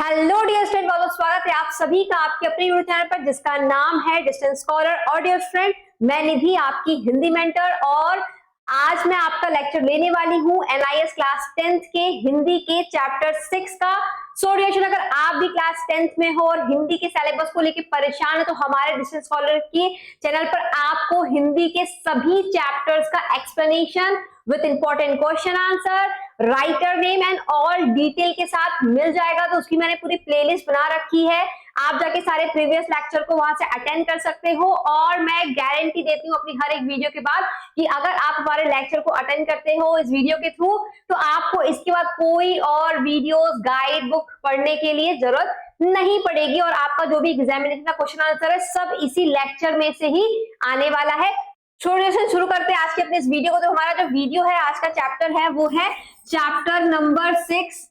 Hello dear student, बहुत बहुत स्वागत है आप सभी का आपके अपने यूट्यूब चैनल पर जिसका नाम है डिस्टेंस स्कॉलर। और डियर फ्रेंड, मैं निधि आपकी हिंदी मेंटर, और आज मैं आपका लेक्चर लेने वाली हूं एनआईएस क्लास 10th के हिंदी के चैप्टर 6 का। सो डियर स्टूडेंट, अगर आप भी क्लास 10th में हो और हिंदी के सिलेबस को लेकर परेशान है तो हमारे डिस्टेंस स्कॉलर के चैनल पर आपको हिंदी के सभी चैप्टर्स का explanation with important question answer, writer name and all detail के साथ मिल जाएगा। तो उसकी मैंने पूरी प्लेलिस्ट बना रखी है, आप जाके सारे प्रीवियस लेक्चर को वहां से अटेंड कर सकते हो। और मैं गारंटी देती हूँ अपनी हर एक वीडियो के बाद कि अगर आप हमारे लेक्चर को अटेंड करते हो इस वीडियो के थ्रू तो आपको इसके बाद कोई और वीडियोस, गाइड बुक पढ़ने के लिए जरूरत नहीं पड़ेगी, और आपका जो भी एग्जामिनेशन का क्वेश्चन आंसर है सब इसी लेक्चर में से ही आने वाला है। शुरू करते हैं आज के अपने इस वीडियो को। तो हमारा जो वीडियो है, आज का चैप्टर है, वो है चैप्टर नंबर 6,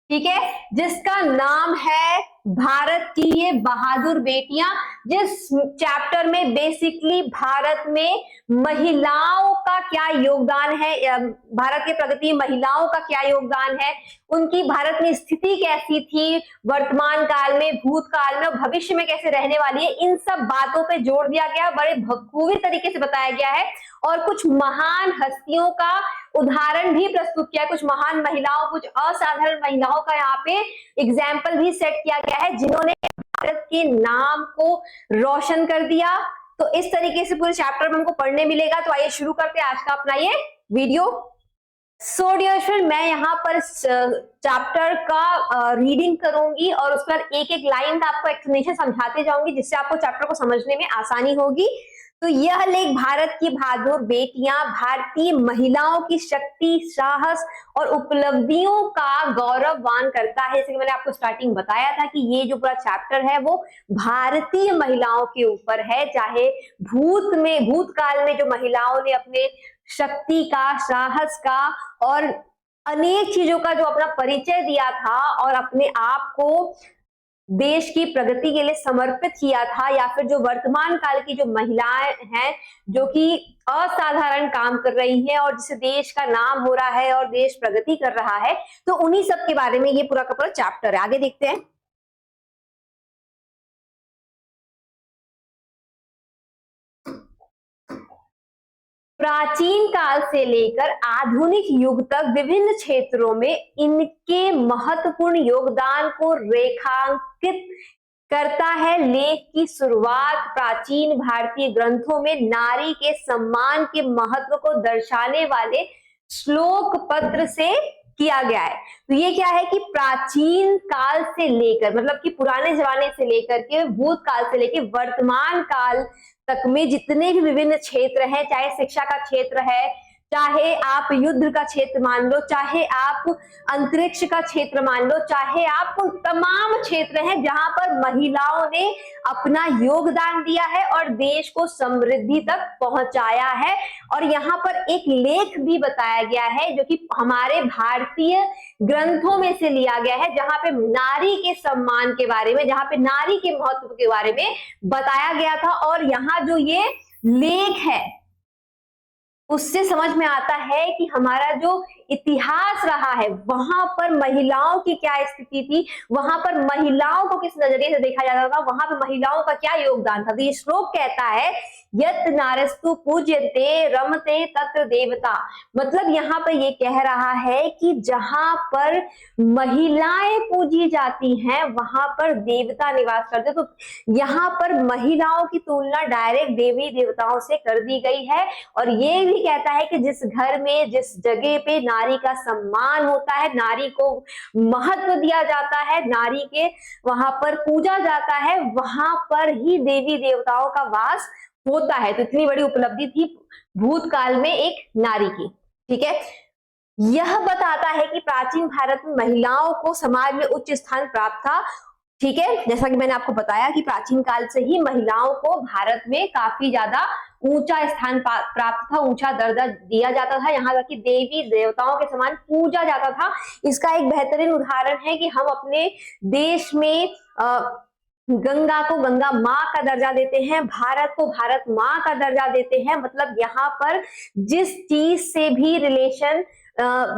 ठीक है, जिसका नाम है भारत की ये बहादुर बेटियां। जिस चैप्टर में बेसिकली भारत में महिलाओं का क्या योगदान है, भारत के प्रगति में महिलाओं का क्या योगदान है, उनकी भारत में स्थिति कैसी थी वर्तमान काल में, भूतकाल में और भविष्य में कैसे रहने वाली है, इन सब बातों पे जोड़ दिया गया, बड़े बखूबी तरीके से बताया गया है। और कुछ महान हस्तियों का उदाहरण भी प्रस्तुत किया है, कुछ महान महिलाओं, कुछ असाधारण महिलाओं का यहाँ पे एग्जाम्पल भी सेट किया गया है जिन्होंने भारत के नाम को रोशन कर दिया। तो इस तरीके से पूरे चैप्टर में हमको पढ़ने मिलेगा। तो आइए शुरू करते हैं आज का अपना ये वीडियो। सो डियर फ्रेंड, मैं यहाँ पर चैप्टर का रीडिंग करूंगी और उस पर एक एक लाइन का आपको एक्सप्लेनेशन समझाते जाऊंगी जिससे आपको चैप्टर को समझने में आसानी होगी। तो यह लेख भारत की बहादुर बेटियां, भारतीय महिलाओं की शक्ति, साहस और उपलब्धियों का गौरववान करता है। जैसे कि मैंने आपको स्टार्टिंग बताया था कि ये जो पूरा चैप्टर है वो भारतीय महिलाओं के ऊपर है, चाहे भूतकाल में जो महिलाओं ने अपने शक्ति का, साहस का और अनेक चीजों का जो अपना परिचय दिया था और अपने आप को देश की प्रगति के लिए समर्पित किया था, या फिर जो वर्तमान काल की जो महिलाएं हैं जो कि असाधारण काम कर रही हैं और जिससे देश का नाम हो रहा है और देश प्रगति कर रहा है, तो उन्हीं सब के बारे में ये पूरा का पूरा चैप्टर है। आगे देखते हैं। प्राचीन काल से लेकर आधुनिक युग तक विभिन्न क्षेत्रों में इनके महत्वपूर्ण योगदान को रेखांकित करता है। लेख की शुरुआत प्राचीन भारतीय ग्रंथों में नारी के सम्मान के महत्व को दर्शाने वाले श्लोक पत्र से किया गया है। तो ये क्या है कि प्राचीन काल से लेकर, मतलब कि पुराने जमाने से लेकर के भूतकाल से लेकर वर्तमान काल तक में जितने भी विभिन्न क्षेत्र हैं, चाहे शिक्षा का क्षेत्र है, चाहे आप युद्ध का क्षेत्र मान लो, चाहे आप अंतरिक्ष का क्षेत्र मान लो, चाहे आप तमाम क्षेत्र हैं जहां पर महिलाओं ने अपना योगदान दिया है और देश को समृद्धि तक पहुंचाया है। और यहाँ पर एक लेख भी बताया गया है जो कि हमारे भारतीय ग्रंथों में से लिया गया है, जहां पे नारी के सम्मान के बारे में, जहां पे नारी के महत्व के बारे में बताया गया था। और यहाँ जो ये लेख है उससे समझ में आता है कि हमारा जो इतिहास रहा है वहां पर महिलाओं की क्या स्थिति थी, वहां पर महिलाओं को किस नजरिए से देखा जाता था, वहां पर महिलाओं का क्या योगदान था। तो ये श्लोक कहता है, यत् नारस्तु पूज्यते रमते तत्र देवता। मतलब यहाँ पर ये कह रहा है कि जहां पर महिलाएं पूजी जाती हैं वहां पर देवता निवास करते। तो यहाँ पर महिलाओं की तुलना डायरेक्ट देवी देवताओं से कर दी गई है। और ये भी कहता है कि जिस घर में, जिस जगह पे नारी का सम्मान होता है, नारी को महत्व दिया जाता है, नारी के वहां पर पूजा जाता है, वहां पर ही देवी देवताओं का वास होता है। तो इतनी बड़ी उपलब्धि थी भूतकाल में एक नारी की, ठीक है। यह बताता है कि प्राचीन भारत में महिलाओं को समाज में उच्च स्थान प्राप्त था, ठीक है। जैसा कि मैंने आपको बताया कि प्राचीन काल से ही महिलाओं को भारत में काफी ज्यादा ऊंचा स्थान प्राप्त था, ऊंचा दर्जा दिया जाता था, यहाँ तक कि देवी देवताओं के समान पूजा जाता था। इसका एक बेहतरीन उदाहरण है कि हम अपने देश में गंगा को गंगा माँ का दर्जा देते हैं, भारत को भारत माँ का दर्जा देते हैं। मतलब यहाँ पर जिस चीज से भी रिलेशन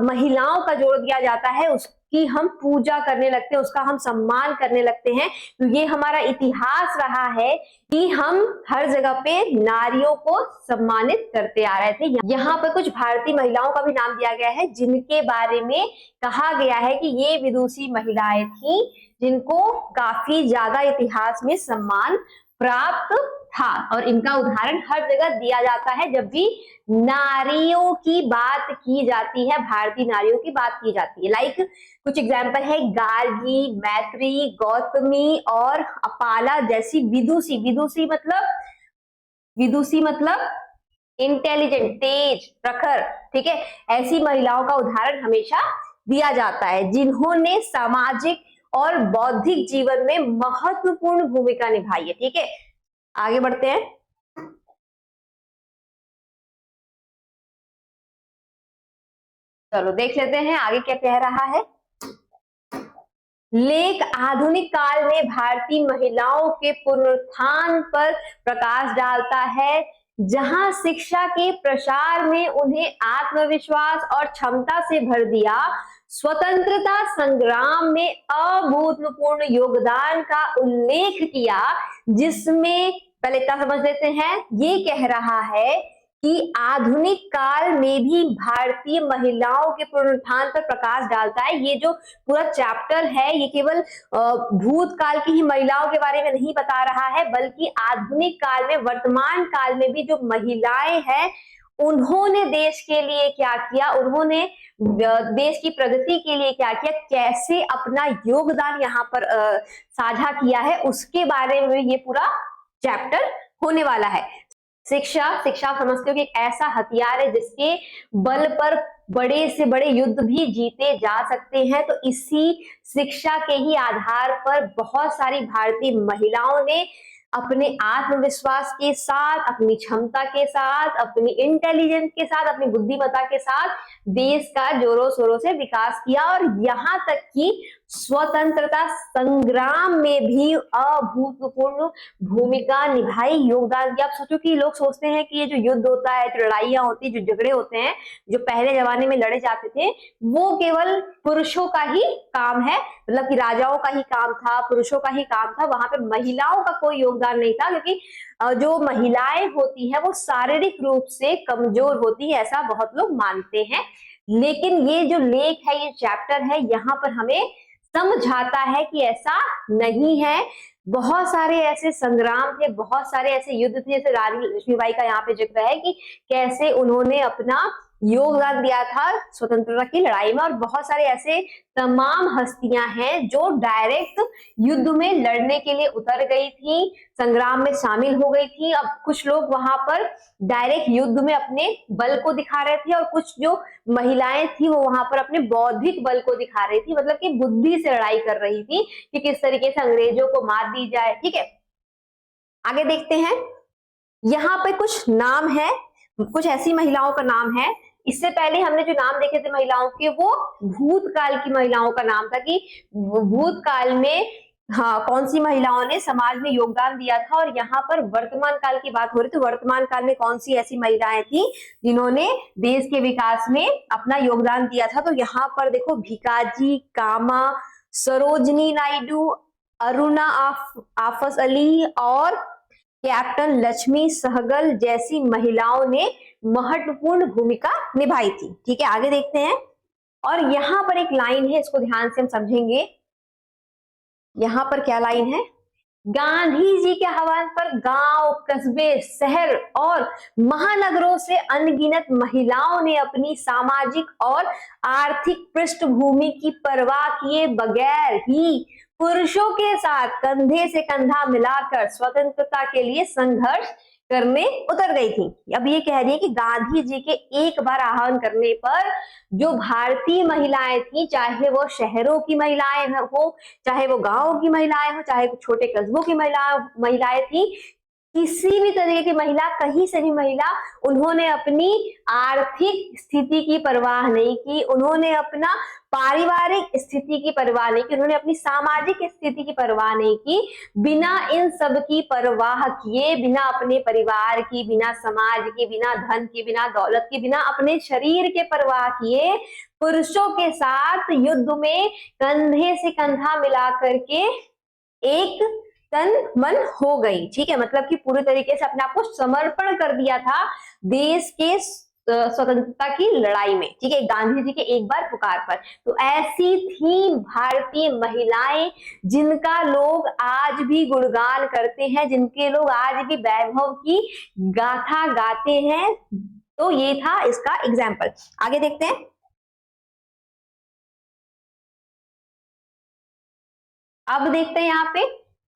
महिलाओं का जोड़ दिया जाता है की हम पूजा करने लगते हैं, उसका हम सम्मान करने लगते हैं। तो ये हमारा इतिहास रहा है कि हम हर जगह पे नारियों को सम्मानित करते आ रहे थे। यहाँ पर कुछ भारतीय महिलाओं का भी नाम दिया गया है जिनके बारे में कहा गया है कि ये विदुषी महिलाएं थी जिनको काफी ज्यादा इतिहास में सम्मान प्राप्त था। और इनका उदाहरण हर जगह दिया जाता है जब भी नारियों की बात की जाती है, भारतीय नारियों की बात की जाती है। लाइक कुछ एग्जाम्पल है गार्गी, मैत्री, गौतमी और अपाला जैसी विदुषी। विदुषी मतलब इंटेलिजेंट, तेज, प्रखर, ठीक है। ऐसी महिलाओं का उदाहरण हमेशा दिया जाता है जिन्होंने सामाजिक और बौद्धिक जीवन में महत्वपूर्ण भूमिका निभाई है, ठीक है। आगे बढ़ते हैं। चलो देख लेते हैं आगे क्या कह रहा है। लेख आधुनिक काल में भारतीय महिलाओं के पुनरुत्थान पर प्रकाश डालता है, जहां शिक्षा के प्रसार में उन्हें आत्मविश्वास और क्षमता से भर दिया, स्वतंत्रता संग्राम में अभूतपूर्व योगदान का उल्लेख किया, जिसमें पहले इतना समझ लेते हैं। ये कह रहा है कि आधुनिक काल में भी भारतीय महिलाओं के पुनरुत्थान पर प्रकाश डालता है। ये जो पूरा चैप्टर है ये केवल भूतकाल की ही महिलाओं के बारे में नहीं बता रहा है, बल्कि आधुनिक काल में, वर्तमान काल में भी जो महिलाएं हैं उन्होंने देश के लिए क्या किया, उन्होंने देश की प्रगति के लिए क्या किया, कैसे अपना योगदान यहाँ पर साझा किया है, उसके बारे में ये पूरा चैप्टर होने वाला है। शिक्षा समझते हो कि एक ऐसा हथियार है जिसके बल पर बड़े से बड़े युद्ध भी जीते जा सकते हैं। तो इसी शिक्षा के ही आधार पर बहुत सारी भारतीय महिलाओं ने अपने आत्मविश्वास के साथ, अपनी क्षमता के साथ, अपनी इंटेलिजेंस के साथ, अपनी बुद्धिमत्ता के साथ देश का जोरों शोरों से विकास किया और यहाँ तक कि स्वतंत्रता संग्राम में भी अभूतपूर्व भूमिका निभाई, योगदान दिया। आप सोचो कि लोग सोचते हैं कि ये जो युद्ध होता है, जो लड़ाइयां होती है, जो झगड़े होते हैं, जो पहले जमाने में लड़े जाते थे, वो केवल पुरुषों का ही काम है, मतलब कि राजाओं का ही काम था, पुरुषों का ही काम था। वहां पे महिलाओं का कोई योगदान नहीं था, क्योंकि जो महिलाएं होती है वो शारीरिक रूप से कमजोर होती है, ऐसा बहुत लोग मानते हैं। लेकिन ये जो लेख है, ये चैप्टर है, यहाँ पर हमें समझाता है कि ऐसा नहीं है। बहुत सारे ऐसे संग्राम थे, बहुत सारे ऐसे युद्ध थे, जैसे रानी लक्ष्मीबाई का यहाँ पे जिक्र है कि कैसे उन्होंने अपना योगदान दिया था स्वतंत्रता की लड़ाई में। और बहुत सारे ऐसे तमाम हस्तियां हैं जो डायरेक्ट युद्ध में लड़ने के लिए उतर गई थी, संग्राम में शामिल हो गई थी। अब कुछ लोग वहां पर डायरेक्ट युद्ध में अपने बल को दिखा रहे थे और कुछ जो महिलाएं थी वो वहां पर अपने बौद्धिक बल को दिखा रही थी, मतलब कि बुद्धि से लड़ाई कर रही थी कि किस तरीके से अंग्रेजों को मार दी जाए, ठीक है। आगे देखते हैं। यहाँ पे कुछ नाम है, कुछ ऐसी महिलाओं का नाम है। इससे पहले हमने जो नाम देखे थे महिलाओं के, वो भूतकाल की महिलाओं का नाम था कि भूतकाल में कौन सी महिलाओं ने समाज में योगदान दिया था। और यहाँ पर वर्तमान काल की बात हो रही, तो वर्तमान काल में कौन सी ऐसी महिलाएं थी जिन्होंने देश के विकास में अपना योगदान दिया था। तो यहाँ पर देखो, भिकाजी कामा, सरोजनी नायडू, अरुणा आफस अली और कैप्टन लक्ष्मी सहगल जैसी महिलाओं ने महत्वपूर्ण भूमिका निभाई थी, ठीक है। आगे देखते हैं। और यहाँ पर एक लाइन है, इसको ध्यान से हम समझेंगे। यहाँ पर क्या लाइन है? गांधी जी के आह्वान पर गांव, कस्बे, शहर और महानगरों से अनगिनत महिलाओं ने अपनी सामाजिक और आर्थिक पृष्ठभूमि की परवाह किए बगैर ही पुरुषों के साथ कंधे से कंधा मिलाकर स्वतंत्रता के लिए संघर्ष करने उतर गई थी। अब ये कह रही है कि गांधी जी के एक बार आह्वान करने पर जो भारतीय महिलाएं थी, चाहे वो शहरों की महिलाएं हो, चाहे वो गांवों की महिलाएं हो, चाहे छोटे कस्बों की महिलाएं थी, किसी भी तरीके की महिला, कहीं से भी महिला, उन्होंने अपनी आर्थिक स्थिति की परवाह नहीं की, उन्होंने अपना पारिवारिक स्थिति की परवाह नहीं की, उन्होंने अपनी सामाजिक स्थिति की परवाह नहीं की। बिना इन सब की परवाह किए, बिना अपने परिवार की, बिना समाज की, बिना धन की, बिना दौलत की, बिना अपने शरीर के परवाह किए, पुरुषों के साथ युद्ध में कंधे से कंधा मिला करके एक तन मन हो गई। ठीक है, मतलब कि पूरे तरीके से अपने आप को समर्पण कर दिया था देश के स्वतंत्रता की लड़ाई में। ठीक है, गांधी जी के एक बार पुकार पर। तो ऐसी थी भारतीय महिलाएं जिनका लोग आज भी गुणगान करते हैं, जिनके लोग आज भी वैभव की गाथा गाते हैं। तो ये था इसका एग्जाम्पल। आगे देखते हैं। अब देखते हैं यहाँ पे,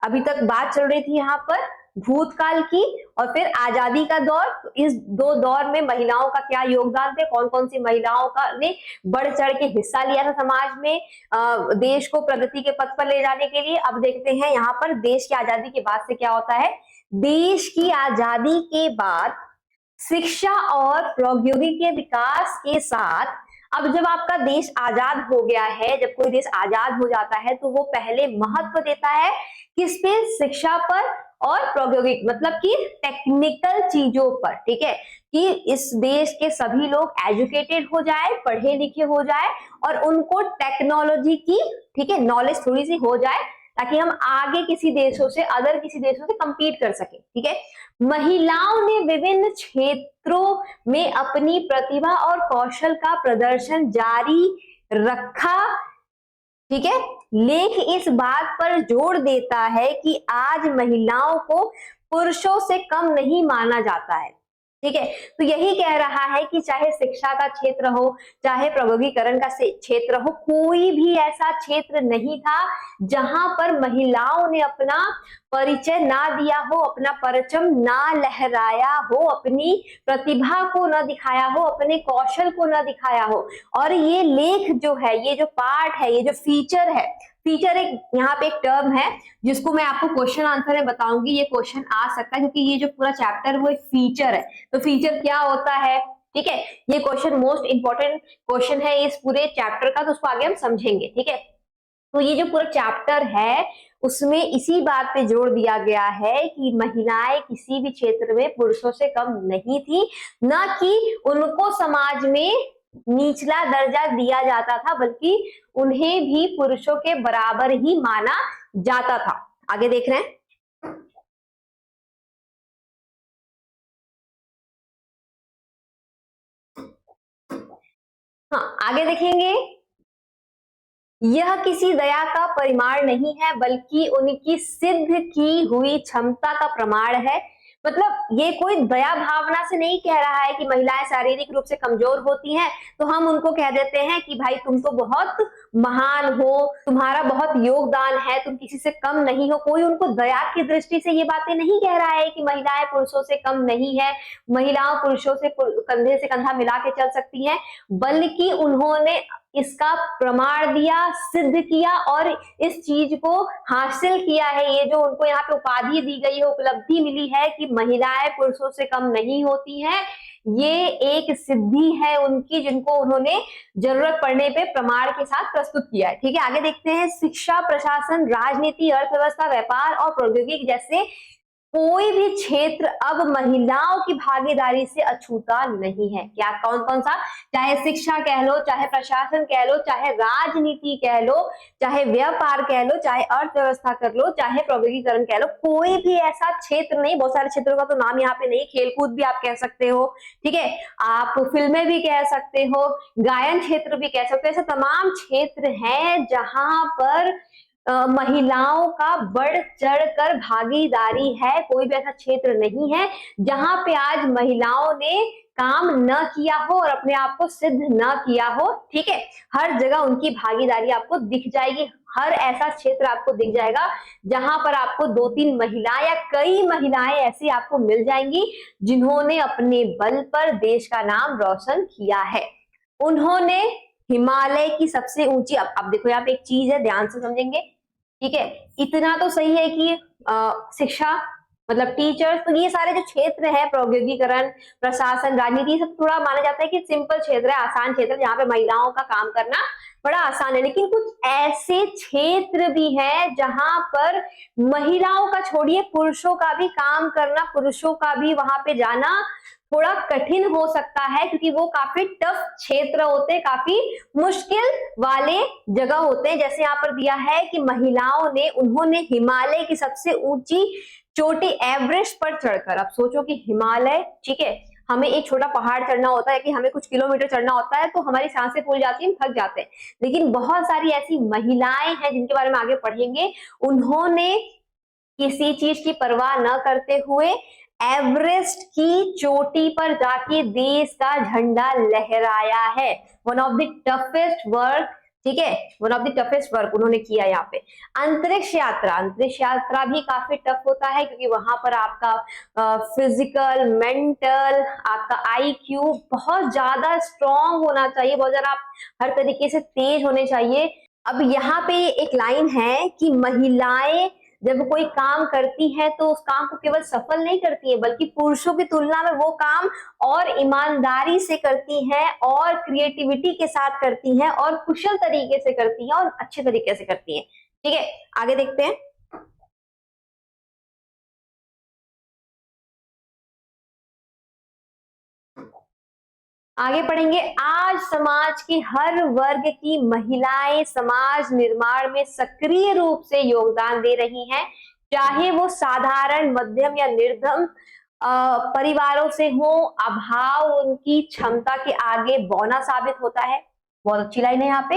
अभी तक बात चल रही थी यहाँ पर भूतकाल की और फिर आजादी का दौर। तो इस दो दौर में महिलाओं का क्या योगदान थे, कौन कौन सी महिलाओं का ने बढ़ चढ़ के हिस्सा लिया था समाज में, देश को प्रगति के पथ पर ले जाने के लिए। अब देखते हैं यहाँ पर देश की आजादी के बाद से क्या होता है। देश की आजादी के बाद शिक्षा और प्रौद्योगिकी के विकास के साथ, अब जब आपका देश आजाद हो गया है, जब कोई देश आजाद हो जाता है तो वो पहले महत्व देता है किस पे, शिक्षा पर और प्रौद्योगिकी, मतलब कि टेक्निकल चीजों पर। ठीक है, कि इस देश के सभी लोग एजुकेटेड हो जाए, पढ़े लिखे हो जाए और उनको टेक्नोलॉजी की, ठीक है, नॉलेज थोड़ी सी हो जाए, ताकि हम आगे किसी देशों से, अदर किसी देशों से compete कर सके। ठीक है, महिलाओं ने विभिन्न क्षेत्रों में अपनी प्रतिभा और कौशल का प्रदर्शन जारी रखा। ठीक है, लेख इस बात पर जोर देता है कि आज महिलाओं को पुरुषों से कम नहीं माना जाता है। ठीक है, तो यही कह रहा है कि चाहे शिक्षा का क्षेत्र हो, चाहे प्रौद्योगिकरण का क्षेत्र हो, कोई भी ऐसा क्षेत्र नहीं था जहां पर महिलाओं ने अपना परिचय ना दिया हो, अपना परचम ना लहराया हो, अपनी प्रतिभा को ना दिखाया हो, अपने कौशल को ना दिखाया हो। और ये लेख जो है, ये जो पार्ट है, ये जो फीचर है, फीचर एक यहाँ पे एक टर्म है जिसको मैं आपको क्वेश्चन आंसर में बताऊंगी। ये क्वेश्चन आ सकता है क्योंकि ये जो पूरा चैप्टर वो एक फीचर है। तो फीचर क्या होता है, ठीक है, ये क्वेश्चन मोस्ट इंपॉर्टेंट क्वेश्चन है इस पूरे चैप्टर का, तो उसको आगे हम समझेंगे। ठीक है, तो ये जो पूरा चैप्टर है उसमें इसी बात पे जोर दिया गया है कि महिलाएं किसी भी क्षेत्र में पुरुषों से कम नहीं थी, ना कि उनको समाज में निचला दर्जा दिया जाता था, बल्कि उन्हें भी पुरुषों के बराबर ही माना जाता था। आगे देख रहे हैं। हाँ, आगे देखेंगे। यह किसी दया का परिमाण नहीं है, बल्कि उनकी सिद्ध की हुई क्षमता का प्रमाण है। मतलब ये कोई दया भावना से नहीं कह रहा है कि महिलाएं शारीरिक रूप से कमजोर होती हैं तो हम उनको कह देते हैं कि भाई तुम तो बहुत महान हो, तुम्हारा बहुत योगदान है, तुम किसी से कम नहीं हो। कोई उनको दया की दृष्टि से ये बातें नहीं कह रहा है कि महिलाएं पुरुषों से कम नहीं है, महिलाओं पुरुषों से कंधे से कंधा मिला के चल सकती हैं, बल्कि उन्होंने इसका प्रमाण दिया, सिद्ध किया और इस चीज को हासिल किया है। ये जो उनको यहाँ पे उपाधि दी गई है, उपलब्धि मिली है कि महिलाएं पुरुषों से कम नहीं होती हैं, ये एक सिद्धि है उनकी, जिनको उन्होंने जरूरत पड़ने पे प्रमाण के साथ प्रस्तुत किया है। ठीक है, आगे देखते हैं। शिक्षा, प्रशासन, राजनीति, अर्थव्यवस्था, व्यापार और प्रौद्योगिकी जैसे कोई भी क्षेत्र अब महिलाओं की भागीदारी से अछूता नहीं है। क्या, कौन कौन सा, चाहे शिक्षा कह लो, चाहे प्रशासन कह लो, चाहे राजनीति कह लो, चाहे व्यापार कह लो, चाहे अर्थव्यवस्था कर लो, चाहे प्रौद्योगिकरण कह लो, कोई भी ऐसा क्षेत्र नहीं। बहुत सारे क्षेत्रों का तो नाम यहाँ पे नहीं, खेलकूद भी आप कह सकते हो, ठीक है, आप फिल्में भी कह सकते हो, गायन क्षेत्र भी कह सकते हो। ऐसे तमाम क्षेत्र हैं जहां पर महिलाओं का बढ़ चढ़कर भागीदारी है। कोई भी ऐसा क्षेत्र नहीं है जहां पे आज महिलाओं ने काम न किया हो और अपने आप को सिद्ध न किया हो। ठीक है, हर जगह उनकी भागीदारी आपको दिख जाएगी। हर ऐसा क्षेत्र आपको दिख जाएगा जहां पर आपको 2-3 महिलाएं या कई महिलाएं ऐसी आपको मिल जाएंगी जिन्होंने अपने बल पर देश का नाम रोशन किया है। उन्होंने हिमालय की सबसे ऊंची, अब देखो यहाँ पे एक चीज है, ध्यान से समझेंगे। ठीक है, इतना तो सही है कि शिक्षा मतलब टीचर्स, तो ये सारे जो क्षेत्र है, प्रौद्योगिकीकरण, प्रशासन, राजनीति, सब थोड़ा माना जाता है कि सिंपल क्षेत्र है, आसान क्षेत्र, जहाँ पे महिलाओं का काम करना बड़ा आसान है। लेकिन कुछ ऐसे क्षेत्र भी हैं जहां पर महिलाओं का छोड़िए, पुरुषों का भी काम करना, पुरुषों का भी वहां पे जाना थोड़ा कठिन हो सकता है, क्योंकि वो काफी टफ क्षेत्र होते हैं, काफी मुश्किल वाले जगह होते हैं। जैसे यहाँ पर दिया है कि महिलाओं ने, उन्होंने हिमालय की सबसे ऊंची चोटी एवरेस्ट पर चढ़कर, अब सोचो कि हिमालय, ठीक है, हमें एक छोटा पहाड़ चढ़ना होता है कि हमें कुछ किलोमीटर चढ़ना होता है तो हमारी सांसें फूल जाती हैं, हम थक जाते हैं। लेकिन बहुत सारी ऐसी महिलाएं हैं जिनके बारे में आगे पढ़ेंगे, उन्होंने किसी चीज की परवाह न करते हुए एवरेस्ट की चोटी पर जाके देश का झंडा लहराया है। One of the toughest work, ठीक है, one of the toughest work उन्होंने किया यहाँ पे। अंतरिक्ष यात्रा, अंतरिक्ष यात्रा भी काफी टफ होता है, क्योंकि वहां पर आपका फिजिकल, मेंटल, आपका IQ बहुत ज्यादा स्ट्रॉन्ग होना चाहिए, बहुत ज्यादा आप हर तरीके से तेज होने चाहिए। अब यहाँ पे एक लाइन है कि महिलाएं जब कोई काम करती है तो उस काम को केवल सफल नहीं करती है, बल्कि पुरुषों की तुलना में वो काम और ईमानदारी से करती हैं, और क्रिएटिविटी के साथ करती हैं, और कुशल तरीके से करती हैं, और अच्छे तरीके से करती हैं। ठीक है, आगे देखते हैं। आगे पढ़ेंगे। आज समाज के हर वर्ग की महिलाएं समाज निर्माण में सक्रिय रूप से योगदान दे रही हैं, चाहे वो साधारण, मध्यम या निर्धन परिवारों से हो। अभाव उनकी क्षमता के आगे बौना साबित होता है। बहुत अच्छी लाइन है यहाँ पे,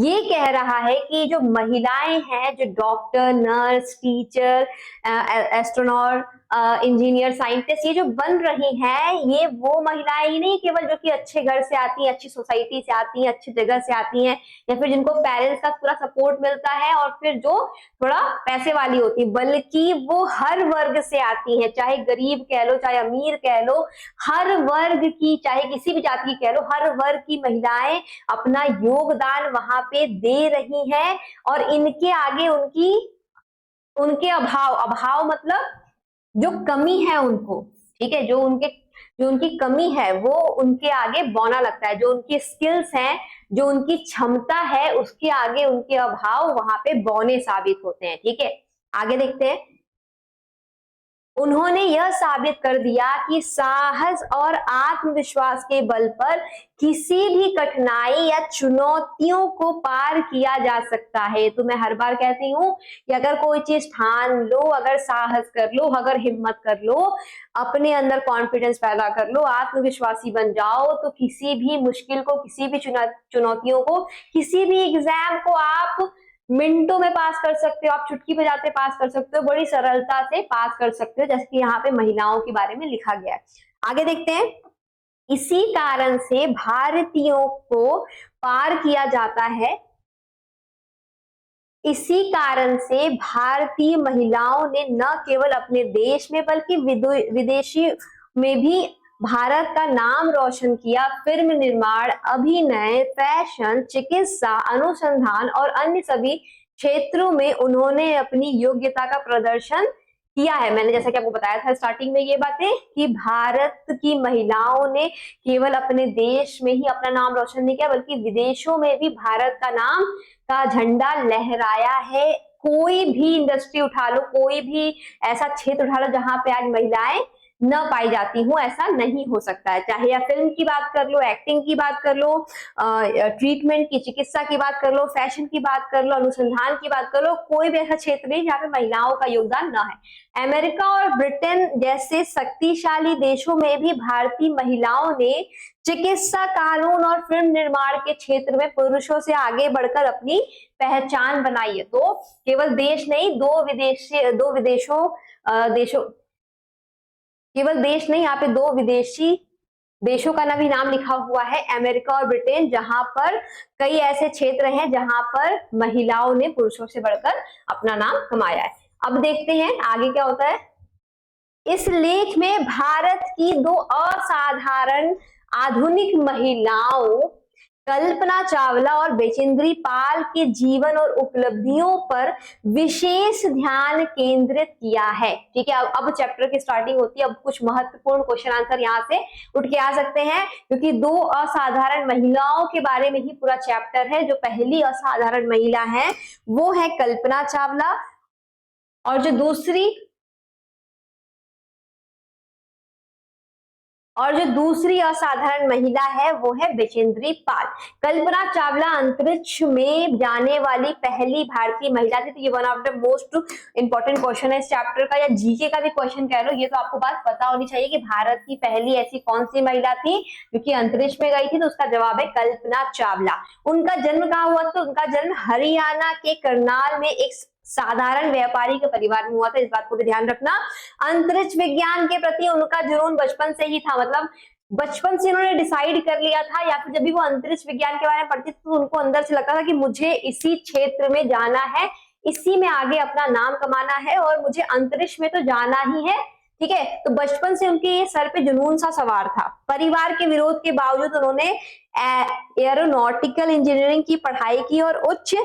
ये कह रहा है कि जो महिलाएं हैं, जो doctor, nurse, teacher, astronaut, engineer, scientist, ये जो बन रही हैं, ये वो महिलाएं ही नहीं केवल जो कि अच्छे घर से आती हैं, अच्छी सोसाइटी से आती हैं, अच्छी जगह से आती हैं, या फिर जिनको पेरेंट्स का पूरा सपोर्ट मिलता है, और फिर जो थोड़ा पैसे वाली होती, बल्कि वो हर वर्ग से आती हैं, चाहे गरीब कह लो, चाहे अमीर कह लो, हर वर्ग की, चाहे किसी भी जाति की कह लो, हर वर्ग की महिलाएं अपना योगदान वहां पे दे रही हैं। और इनके आगे उनके अभाव मतलब जो कमी है उनको, ठीक है, जो उनकी कमी है वो उनके आगे बौना लगता है। जो उनकी स्किल्स हैं, जो उनकी क्षमता है, उसके आगे उनके अभाव वहां पे बौने साबित होते हैं। ठीक है, आगे देखते हैं। उन्होंने यह साबित कर दिया कि साहस और आत्मविश्वास के बल पर किसी भी कठिनाई या चुनौतियों को पार किया जा सकता है। तो मैं हर बार कहती हूँ कि अगर कोई चीज ठान लो, अगर साहस कर लो, अगर हिम्मत कर लो, अपने अंदर कॉन्फिडेंस पैदा कर लो, आत्मविश्वासी बन जाओ, तो किसी भी मुश्किल को, किसी भी चुनौतियों को, किसी भी एग्जाम को आप मिनटों में पास कर सकते हो, आप चुटकी बजाते पास कर सकते हो, बड़ी सरलता से पास कर सकते हो, जैसे कि यहाँ पे महिलाओं के बारे में लिखा गया है। आगे देखते हैं। इसी कारण से भारतीयों को पार किया जाता है, इसी कारण से भारतीय महिलाओं ने न केवल अपने देश में बल्कि विदेशी में भी भारत का नाम रोशन किया। फिल्म निर्माण, अभिनय, फैशन, चिकित्सा, अनुसंधान और अन्य सभी क्षेत्रों में उन्होंने अपनी योग्यता का प्रदर्शन किया है। मैंने जैसा कि आपको बताया था स्टार्टिंग में ये बातें कि भारत की महिलाओं ने केवल अपने देश में ही अपना नाम रोशन नहीं किया, बल्कि विदेशों में भी भारत का नाम का झंडा लहराया है। कोई भी इंडस्ट्री उठा लो, कोई भी ऐसा क्षेत्र उठा लो जहां पे आज महिलाएं न पाई जाती हूँ, ऐसा नहीं हो सकता है। चाहे या फिल्म की बात कर लो, एक्टिंग की बात कर लो, ट्रीटमेंट की, चिकित्सा की बात कर लो, फैशन की बात कर लो, अनुसंधान की बात कर लो, कोई भी ऐसा क्षेत्र नहीं जहाँ पे महिलाओं का योगदान न है। अमेरिका और ब्रिटेन जैसे शक्तिशाली देशों में भी भारतीय महिलाओं ने चिकित्सा, कानून और फिल्म निर्माण के क्षेत्र में पुरुषों से आगे बढ़कर अपनी पहचान बनाई है। तो केवल देश नहीं, केवल देश नहीं, यहाँ पे दो विदेशी देशों का भी नाम लिखा हुआ है, अमेरिका और ब्रिटेन, जहां पर कई ऐसे क्षेत्र हैं जहां पर महिलाओं ने पुरुषों से बढ़कर अपना नाम कमाया है। अब देखते हैं आगे क्या होता है। इस लेख में भारत की दो असाधारण आधुनिक महिलाओं कल्पना चावला और बचेंद्री पाल के जीवन और उपलब्धियों पर विशेष ध्यान केंद्रित किया है। ठीक है, अब चैप्टर की स्टार्टिंग होती है। अब कुछ महत्वपूर्ण क्वेश्चन आंसर यहाँ से उठ के आ सकते हैं, क्योंकि दो असाधारण महिलाओं के बारे में ही पूरा चैप्टर है। जो पहली असाधारण महिला है वो है कल्पना चावला, और जो दूसरी असाधारण महिला है वो है बचेंद्री पाल। कल्पना चावला अंतरिक्ष में जाने वाली पहली भारतीय महिला थी। तो ये one of the most important question है इस चैप्टर का, या जीके का भी क्वेश्चन कह लो। ये तो आपको बात पता होनी चाहिए कि भारत की पहली ऐसी कौन सी महिला थी जो कि अंतरिक्ष में गई थी। तो उसका जवाब है कल्पना चावला। उनका जन्म कहाँ हुआ? तो उनका जन्म हरियाणा के करनाल में एक साधारण व्यापारी के परिवार में हुआ था। इस बात को भी ध्यान रखना। अंतरिक्ष विज्ञान के प्रति उनका जुनून बचपन से ही था, मतलब बचपन से उन्होंने डिसाइड कर लिया था, या फिर जब भी वो अंतरिक्ष विज्ञान के बारे में पढ़ती थी तो उनको अंदर से लगता था कि मुझे इसी क्षेत्र में जाना है, इसी में आगे अपना नाम कमाना है और मुझे अंतरिक्ष में तो जाना ही है। ठीक है, तो बचपन से उनके ये सर पे जुनून सा सवार था। परिवार के विरोध के बावजूद उन्होंने एरोनॉटिकल इंजीनियरिंग की पढ़ाई की और उच्च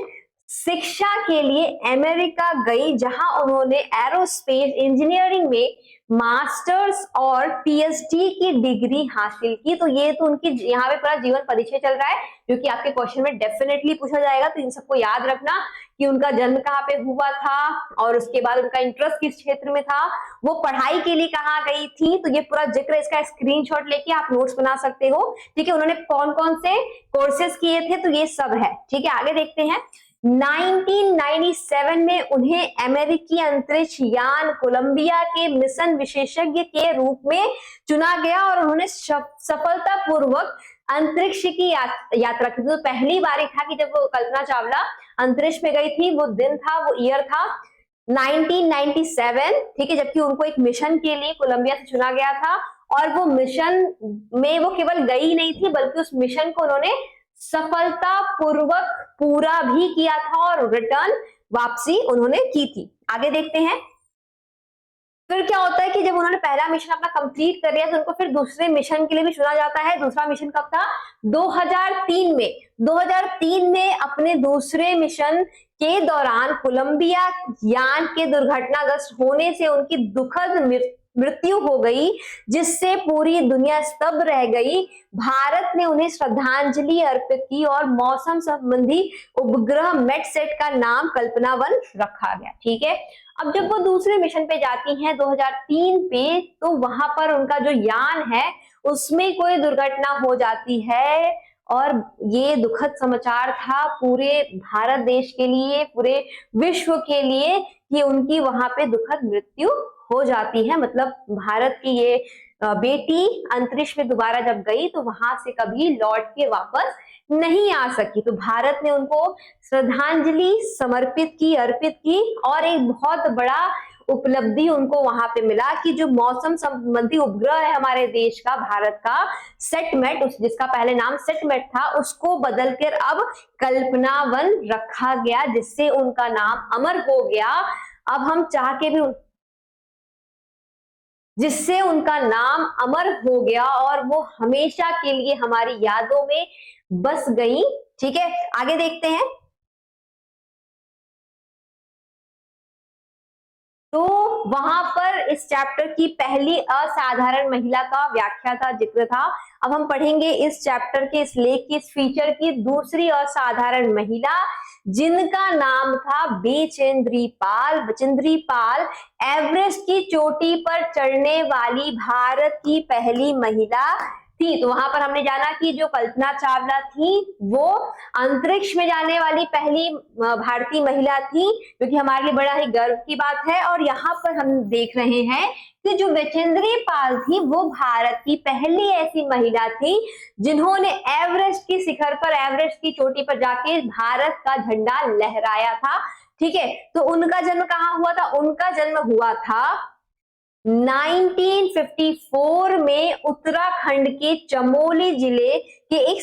शिक्षा के लिए अमेरिका गई, जहां उन्होंने एरोस्पेस इंजीनियरिंग में मास्टर्स और पीएचडी की डिग्री हासिल की। तो ये तो उनकी यहाँ पे पूरा जीवन परिचय चल रहा है, जो कि आपके क्वेश्चन में डेफिनेटली पूछा जाएगा। तो इन सबको याद रखना कि उनका जन्म कहाँ पे हुआ था और उसके बाद उनका इंटरेस्ट किस क्षेत्र में था, वो पढ़ाई के लिए कहाँ गई थी। तो ये पूरा जिक्र, इसका स्क्रीनशॉट लेके आप नोट्स बना सकते हो। ठीक है, उन्होंने कौन कौन से कोर्सेज किए थे, तो ये सब है। ठीक है, आगे देखते हैं। 1997 में उन्हें अमेरिकी अंतरिक्ष यान कोलंबिया के मिशन विशेषज्ञ के रूप में चुना गया और उन्होंने सफलतापूर्वक अंतरिक्ष की यात्रा की। तो पहली बार था कि जब वो कल्पना चावला अंतरिक्ष में गई थी, वो दिन था, वो ईयर था 1997। ठीक है, जबकि उनको एक मिशन के लिए कोलंबिया से चुना गया था, और वो मिशन में वो केवल गई नहीं थी, बल्कि उस मिशन को उन्होंने सफलतापूर्वक पूरा भी किया था और रिटर्न वापसी उन्होंने की थी। आगे देखते हैं। फिर क्या होता है कि जब उन्होंने पहला मिशन अपना कंप्लीट कर लिया तो उनको फिर दूसरे मिशन के लिए भी चुना जाता है। दूसरा मिशन कब था? 2003 में। 2003 में अपने दूसरे मिशन के दौरान कोलंबिया यान के दुर्घटनाग्रस्त होने से उनकी दुखद मृत्यु हो गई, जिससे पूरी दुनिया स्तब्ध रह गई। भारत ने उन्हें श्रद्धांजलि अर्पित की और मौसम संबंधी उपग्रह मेटसेट का नाम कल्पना 1 रखा गया। ठीक है, अब जब वो दूसरे मिशन पे जाती हैं 2003 पे, तो वहां पर उनका जो यान है उसमें कोई दुर्घटना हो जाती है, और ये दुखद समाचार था पूरे भारत देश के लिए, पूरे विश्व के लिए, कि उनकी वहां पे दुखद मृत्यु हो जाती है। मतलब भारत की ये बेटी अंतरिक्ष में दोबारा जब गई तो वहां से कभी लौट के वापस नहीं आ सकी। तो भारत ने उनको श्रद्धांजलि समर्पित की, अर्पित की, और एक बहुत बड़ा उपलब्धि उनको वहां पे मिला कि जो मौसम संबंधी उपग्रह है हमारे देश का, भारत का, सेटमेट, जिसका पहले नाम सेटमेट था, उसको बदलकर अब कल्पना 1 रखा गया, जिससे उनका नाम अमर हो गया। अब हम चाह के भी जिससे उनका नाम अमर हो गया और वो हमेशा के लिए हमारी यादों में बस गई। ठीक है, आगे देखते हैं। तो वहां पर इस चैप्टर की पहली असाधारण महिला का व्याख्या था, जिक्र था। अब हम पढ़ेंगे इस चैप्टर के, इस लेख की, इस फीचर की दूसरी असाधारण महिला, जिनका नाम था बचेंद्री पाल। बचेंद्री पाल एवरेस्ट की चोटी पर चढ़ने वाली भारत की पहली महिला थी। तो वहां पर हमने जाना कि जो कल्पना चावला थी वो अंतरिक्ष में जाने वाली पहली भारतीय महिला थी, जो कि हमारे लिए बड़ा ही गर्व की बात है। और यहाँ पर हम देख रहे हैं कि जो बचेंद्री पाल थी वो भारत की पहली ऐसी महिला थी जिन्होंने एवरेस्ट की शिखर पर, एवरेस्ट की चोटी पर जाके भारत का झंडा लहराया था। ठीक है, तो उनका जन्म कहाँ हुआ था? उनका जन्म हुआ था 1954 में उत्तराखंड के चमोली जिले कि एक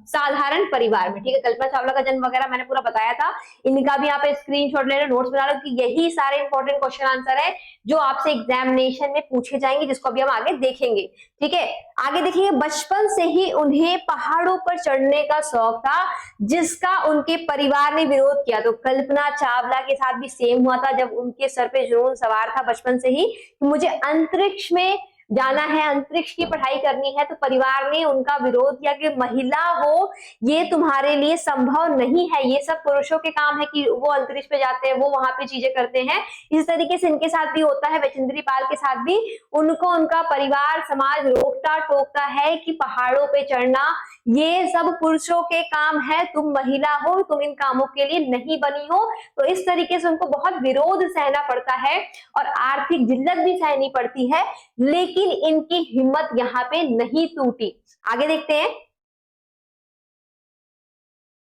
साधारण परिवार में, ठीक है, कल्पना चावला का जन्म वगैरह मैंने पूरा बताया था, इनका भी यहाँ पे स्क्रीनशॉट ले लो, नोट्स बना लो कि यही सारे इंपॉर्टेंट क्वेश्चन आंसर है जो आपसे एग्जामिनेशन में पूछे जाएंगे, जिसको अभी हम आगे देखेंगे। ठीक है, आगे देखिए, बचपन से ही उन्हें पहाड़ों पर चढ़ने का शौक था, जिसका उनके परिवार ने विरोध किया। तो कल्पना चावला के साथ भी सेम हुआ था, जब उनके सर पे जुनून सवार था बचपन से ही कि मुझे अंतरिक्ष में जाना है, अंतरिक्ष की पढ़ाई करनी है, तो परिवार ने उनका विरोध किया कि महिला हो, ये तुम्हारे लिए संभव नहीं है, ये सब पुरुषों के काम है कि वो अंतरिक्ष पे जाते हैं, वो वहां पे चीजें करते हैं। इस तरीके से इनके साथ भी होता है, बचेंद्री पाल के साथ भी उनको उनका परिवार समाज रोकता टोकता है कि पहाड़ों पे चढ़ना ये सब पुरुषों के काम है, तुम महिला हो, तुम इन कामों के लिए नहीं बनी हो। तो इस तरीके से उनको बहुत विरोध सहना पड़ता है और आर्थिक जिल्लत भी सहनी पड़ती है, लेकिन इनकी हिम्मत यहाँ पे नहीं टूटी। आगे देखते हैं,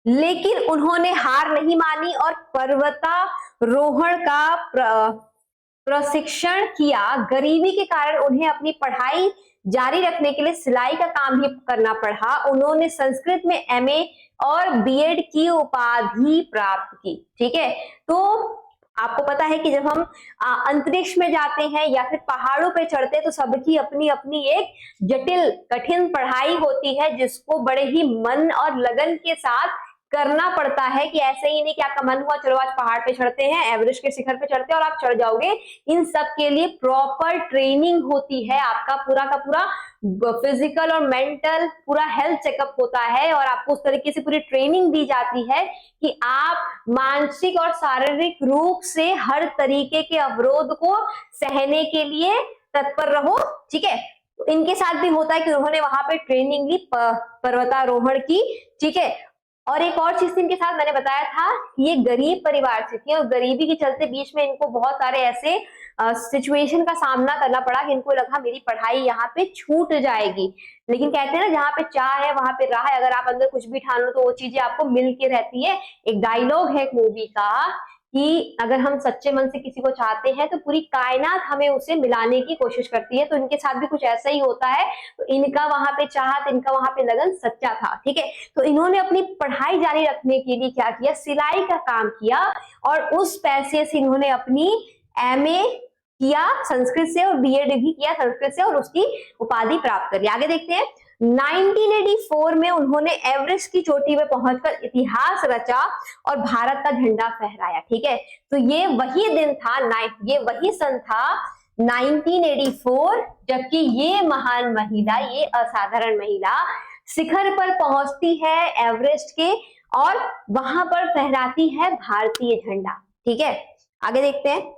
लेकिन उन्होंने हार नहीं मानी और पर्वतारोहण का प्रशिक्षण किया। गरीबी के कारण उन्हें अपनी पढ़ाई जारी रखने के लिए सिलाई का काम भी करना पड़ा। उन्होंने संस्कृत में एमए और बीएड की उपाधि प्राप्त की। ठीक है, तो आपको पता है कि जब हम अंतरिक्ष में जाते हैं या फिर पहाड़ों पे चढ़ते हैं तो सबकी अपनी अपनी एक जटिल कठिन पढ़ाई होती है, जिसको बड़े ही मन और लगन के साथ करना पड़ता है कि ऐसे ही नहीं कि आपका मन हुआ चलो आज पहाड़ पे चढ़ते हैं, एवरेस्ट के शिखर पे चढ़ते हैं और आप चढ़ जाओगे। इन सब के लिए प्रॉपर ट्रेनिंग होती है, आपका पूरा का पूरा फिजिकल और मेंटल पूरा हेल्थ चेकअप होता है और आपको उस तरीके से पूरी ट्रेनिंग दी जाती है कि आप मानसिक और शारीरिक रूप से हर तरीके के अवरोध को सहने के लिए तत्पर रहो। ठीक है, तो इनके साथ भी होता है कि उन्होंने वहां पे ट्रेनिंग ली पर्वतारोहण की। ठीक है, और एक और चीज इनके साथ मैंने बताया था, ये गरीब परिवार से थी और गरीबी के चलते बीच में इनको बहुत सारे ऐसे सिचुएशन का सामना करना पड़ा कि इनको लगा मेरी पढ़ाई यहाँ पे छूट जाएगी, लेकिन कहते हैं ना जहाँ पे चाह है वहां पे राह है, अगर आप अंदर कुछ भी ठान लो तो वो चीजें आपको मिल के रहती है। एक डायलॉग है एक मूवी का कि अगर हम सच्चे मन से किसी को चाहते हैं तो पूरी कायनात हमें उसे मिलाने की कोशिश करती है, तो इनके साथ भी कुछ ऐसा ही होता है। तो इनका वहां पे चाहत, इनका वहां पे लगन सच्चा था। ठीक है, तो इन्होंने अपनी पढ़ाई जारी रखने के लिए क्या किया, सिलाई का काम किया और उस पैसे से इन्होंने अपनी एमए किया संस्कृत से और बीएड भी किया संस्कृत से और उसकी उपाधि प्राप्त करी। आगे देखते हैं, 1984 में उन्होंने एवरेस्ट की चोटी पे पहुंचकर इतिहास रचा और भारत का झंडा फहराया। ठीक है, तो ये वही दिन था, ये वही सन था 1984, जबकि ये महान महिला, ये असाधारण महिला शिखर पर पहुंचती है एवरेस्ट के और वहां पर फहराती है भारतीय झंडा। ठीक है, आगे देखते हैं,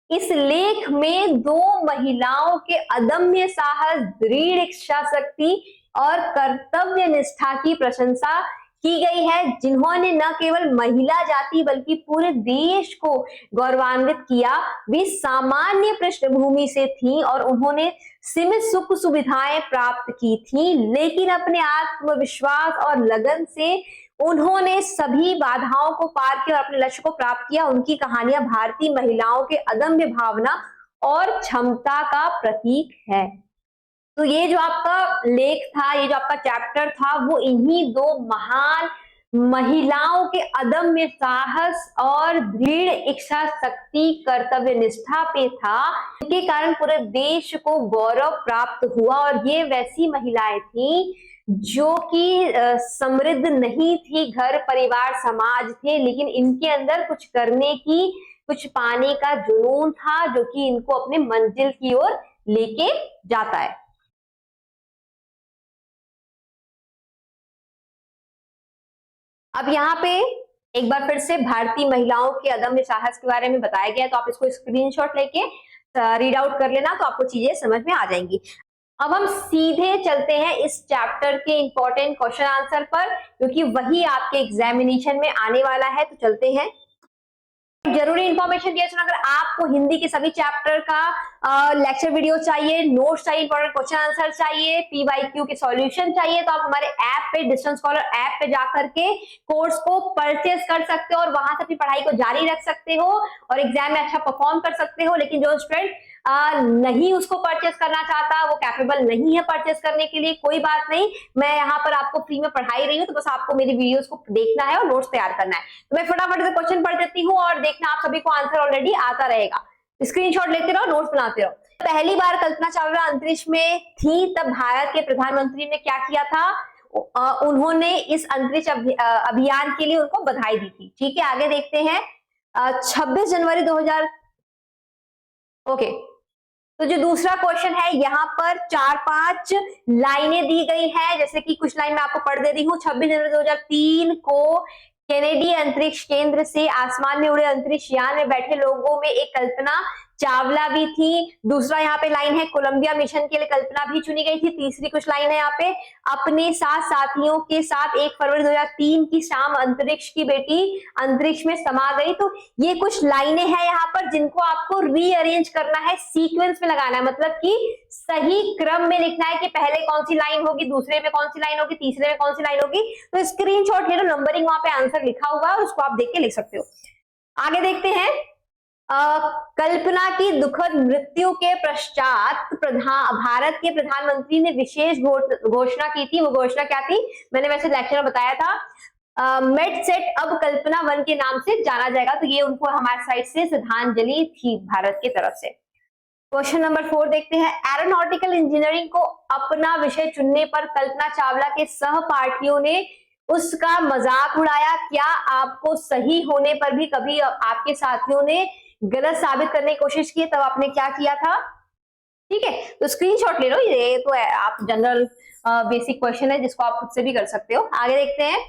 इस लेख में दो महिलाओं के अदम्य साहस, दृढ़ इच्छा शक्ति और कर्तव्य निष्ठा की प्रशंसा की गई है, जिन्होंने न केवल महिला जाति बल्कि पूरे देश को गौरवान्वित किया। वे सामान्य पृष्ठभूमि से थीं और उन्होंने सीमित सुख सुविधाएं प्राप्त की थीं, लेकिन अपने आत्मविश्वास और लगन से उन्होंने सभी बाधाओं को पार किया और अपने लक्ष्य को प्राप्त किया। उनकी कहानियां भारतीय महिलाओं के अदम्य भावना और क्षमता का प्रतीक है। तो ये जो आपका लेख था, ये जो आपका चैप्टर था, वो इन्हीं दो महान महिलाओं के अदम्य साहस और दृढ़ इच्छा शक्ति कर्तव्य निष्ठा पे था। इनके कारण पूरे देश को गौरव प्राप्त हुआ और ये वैसी महिलाएं थी जो कि समृद्ध नहीं थी, घर परिवार समाज थे, लेकिन इनके अंदर कुछ करने की, कुछ पाने का जुनून था जो कि इनको अपने मंजिल की ओर लेके जाता है। अब यहाँ पे एक बार फिर से भारतीय महिलाओं के अदम्य साहस के बारे में बताया गया है, तो आप इसको स्क्रीनशॉट लेके रीड आउट कर लेना, तो आपको चीजें समझ में आ जाएंगी। अब हम सीधे चलते हैं इस चैप्टर के इंपॉर्टेंट क्वेश्चन आंसर पर, क्योंकि वही आपके एग्जामिनेशन में आने वाला है। तो चलते हैं। जरूरी इन्फॉर्मेशन दिया। अगर आपको हिंदी के सभी चैप्टर का लेक्चर वीडियो चाहिए, नोट्स चाहिए, इंपॉर्टेंट क्वेश्चन आंसर चाहिए, पीवाईक्यू के सॉल्यूशन चाहिए, तो आप हमारे ऐप पे, डिस्टेंस स्कॉलर ऐप पे जाकर के कोर्स को परचेज कर सकते हो और वहां से अपनी पढ़ाई को जारी रख सकते हो और एग्जाम में अच्छा परफॉर्म कर सकते हो। लेकिन जो स्टूडेंट नहीं उसको परचेस करना चाहता, वो कैपेबल नहीं है परचेस करने के लिए, कोई बात नहीं, मैं यहाँ पर आपको फ्री में पढ़ाई रही हूँ, तो बस आपको मेरी वीडियोस को देखना है और नोट्स तैयार करना है। तो मैं फटाफट से क्वेश्चन पढ़ देती हूँ और देखना आप सभी को आंसर ऑलरेडी आता रहेगा। स्क्रीनशॉट लेते रहो, नोट्स बनाते रहो। पहली बार कल्पना चावला अंतरिक्ष में थी तब भारत के प्रधानमंत्री ने क्या किया था? उन्होंने इस अंतरिक्ष अभियान के लिए उनको बधाई दी थी। ठीक है, आगे देखते हैं। 26 जनवरी 2000। ओके, तो जो दूसरा क्वेश्चन है, यहाँ पर 4-5 लाइनें दी गई है, जैसे कि कुछ लाइन मैं आपको पढ़ दे रही हूँ। 26 जनवरी 2003 को केनेडी अंतरिक्ष केंद्र से आसमान में उड़े अंतरिक्ष यान में बैठे लोगों में एक कल्पना चावला भी थी। दूसरा यहाँ पे लाइन है, कोलंबिया मिशन के लिए कल्पना भी चुनी गई थी। तीसरी कुछ लाइन है यहाँ पे, अपने 7 साथियों के साथ 1 फरवरी 2003 की शाम अंतरिक्ष की बेटी अंतरिक्ष में समा गई। तो ये कुछ लाइनें हैं यहाँ पर जिनको आपको रीअरेंज करना है, सीक्वेंस में लगाना है, मतलब कि सही क्रम में लिखना है कि पहले कौन सी लाइन होगी, दूसरे में कौन सी लाइन होगी, तीसरे में कौन सी लाइन होगी। तो स्क्रीनशॉट ले लो, नंबरिंग वहां पे आंसर लिखा हुआ है और उसको आप देख के लिख सकते हो। आगे देखते हैं। कल्पना की दुखद मृत्यु के पश्चात भारत के प्रधानमंत्री ने विशेष घोषणा की थी। वो घोषणा क्या थी? मैंने वैसे लेक्चर में बताया था। मेडसेट अब कल्पना 1 के नाम से जाना जाएगा। तो ये उनको हमारे साइड से श्रद्धांजलि थी भारत की तरफ से। क्वेश्चन नंबर 4 देखते हैं। एरोनॉटिकल इंजीनियरिंग को अपना विषय चुनने पर कल्पना चावला के सहपाठियों ने उसका मजाक उड़ाया। क्या आपको सही होने पर भी कभी आपके साथियों ने गलत साबित करने की कोशिश की, तब आपने क्या किया था? ठीक है, तो स्क्रीनशॉट ले लो। ये तो आप जनरल बेसिक क्वेश्चन है जिसको आप खुद से भी कर सकते हो। आगे देखते हैं।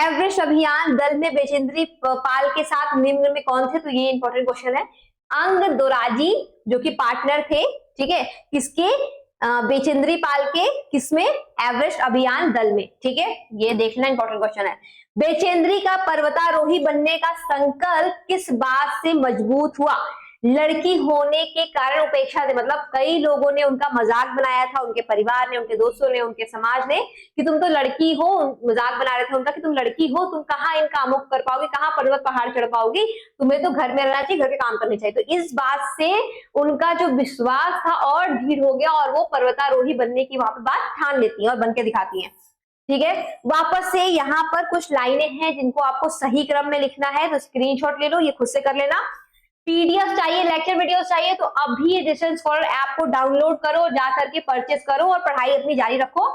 एवरेस्ट अभियान दल में बेचेंद्री पाल के साथ निम्न में कौन थे? तो ये इंपॉर्टेंट क्वेश्चन है। अंग दोराजी जो कि पार्टनर थे, ठीक है, किसके? बेचेंद्री पाल के, किसमें? एवरेस्ट अभियान दल में। ठीक है, ये देखना इंपॉर्टेंट क्वेश्चन है। बेचेंद्री का पर्वतारोही बनने का संकल्प किस बात से मजबूत हुआ? लड़की होने के कारण उपेक्षा से, मतलब कई लोगों ने उनका मजाक बनाया था, उनके परिवार ने, उनके दोस्तों ने, उनके समाज ने, कि तुम तो लड़की हो, मजाक बना रहे थे उनका कि तुम लड़की हो, तुम कहाँ इन कामों को कर पाओगी, कहाँ पर्वत पहाड़ चढ़ पाओगी, तुम्हें तो घर में रहना चाहिए, घर के काम करने चाहिए। तो इस बात से उनका जो विश्वास था और दृढ़ हो गया और वो पर्वतारोही बनने की वहां पर बात ठान लेती है और बन के दिखाती है। ठीक है, वापस से यहाँ पर कुछ लाइनें हैं जिनको आपको सही क्रम में लिखना है, तो स्क्रीनशॉट ले लो, ये खुद से कर लेना। पीडीएफ चाहिए, लेक्चर वीडियोस चाहिए, तो अभी डिस्टेंस स्कॉलर ऐप को डाउनलोड करो, जा करके परचेस करो और पढ़ाई अपनी जारी रखो।